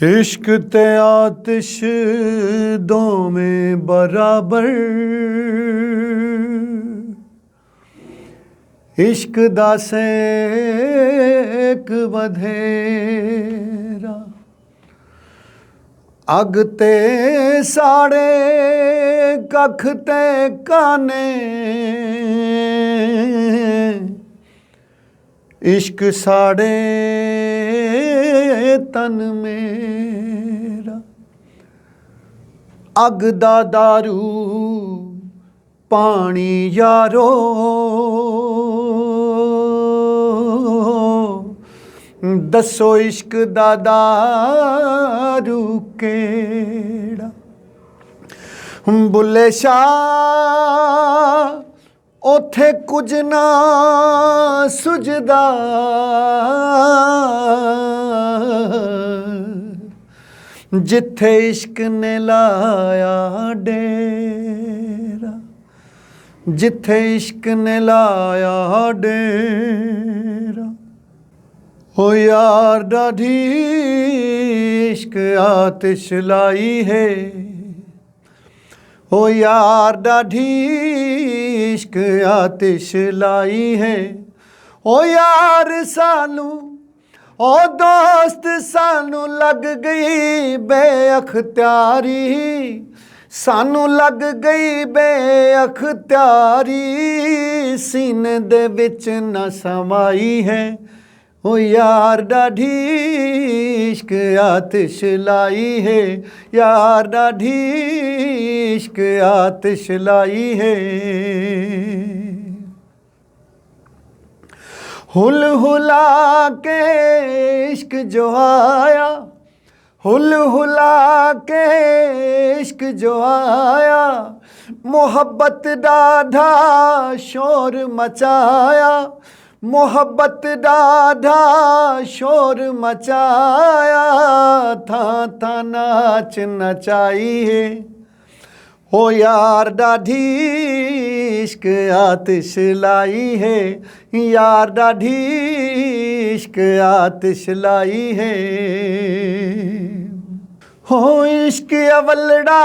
इश्क ते आतिश दो में बराबर, इश्क दा सेक बधेरा, अग ते साड़े कख ते काने, इश्क साड़े तन मेरा। अग दा दारू पानी यारो, दसो इश्क दा दारू केड़ा। बुल्ले शाह ओथे कुछ ना सुझदा, जिथे इश्क ने लाया डेरा, जिथे इश्क ने लाया डेरा। ओ यार डाढ़ी इश्क आतिश लाई है, ओ यार डाढ़ी इश्क आतिश लाई है। ओ यार सानू ओ दोस्त सानू लग गई बेअख्तियारी, सानू लग गई बेअख्तियारी, सीने दे विच न समाई है। ओ यार डाढ़ी इश्क आतिश लाई है, यार डाढ़ी इश्क आतिश लाई है। हुल हुला के इश्क जो आया, हुल हुला के इश्क जो आया, मोहब्बत डाढ़ा शोर मचाया, मोहब्बत डाढ़ा शोर मचाया, था था नाच नचाई है। ओ यार डाढ़ी इश्क आतिश लाई है, यार डाढ़ी इश्क आतिश लाई है। हो इश्क अवलड़ा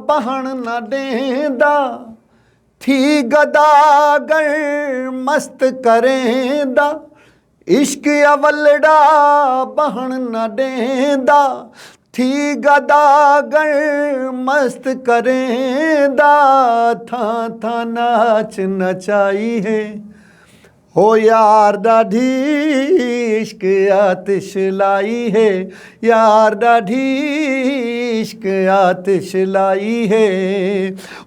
बहन न देंदा, थी गदागर मस्त करेंदा, इश्क अवलड़ा बहन न देंदा, थी गदागर मस्त करेंदा, था था नाच नचाई है। हो यार डाढ़ी इश्क आतिश लाई है, यार डाढ़ी इश्क आतिश लाई है।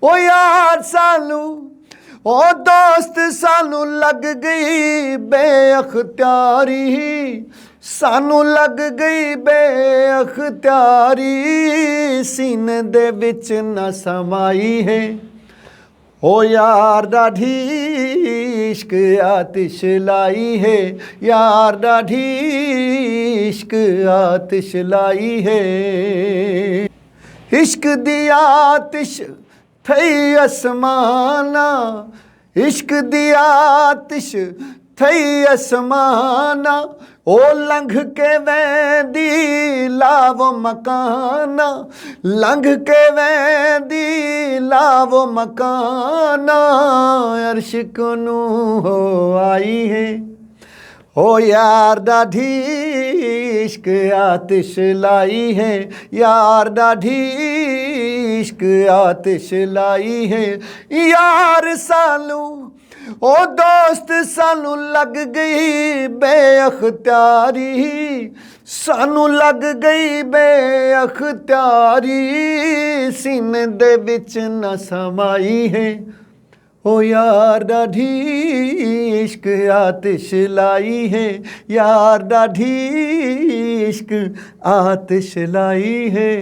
ओ यार सानू ओ दोस्त सानू लग गई बेअख्तियारी, सानू लग गई बेअख्तियारी, सीने दे विच न समाई है। ओ यार डाढ़ी इश्क आतिश लाई है, यार डाढ़ी इश्क आतिश लाई है। इश्क दी आतिश थई असमाना, इश्क दी आतिश थई असमाना, ओ लंघ के वैंदी लावो मकाना, लंघ के वैंदी लावो मकाना, अर्श कोनू हो आई है। ओ यार डाढ़ी इश्क आतिश लाई है, यार डाढ़ी इश्क आतिश लाई है। यार सानू ओ दोस्त सानू लग गई बेअख्तियारी, सानू लग गई बेअख्तियारी, सीने दे विच न समाई है। ओ यार डाढ़ी इश्क आतिश लाई है, यार डाढ़ी इश्क आतिश लाई है।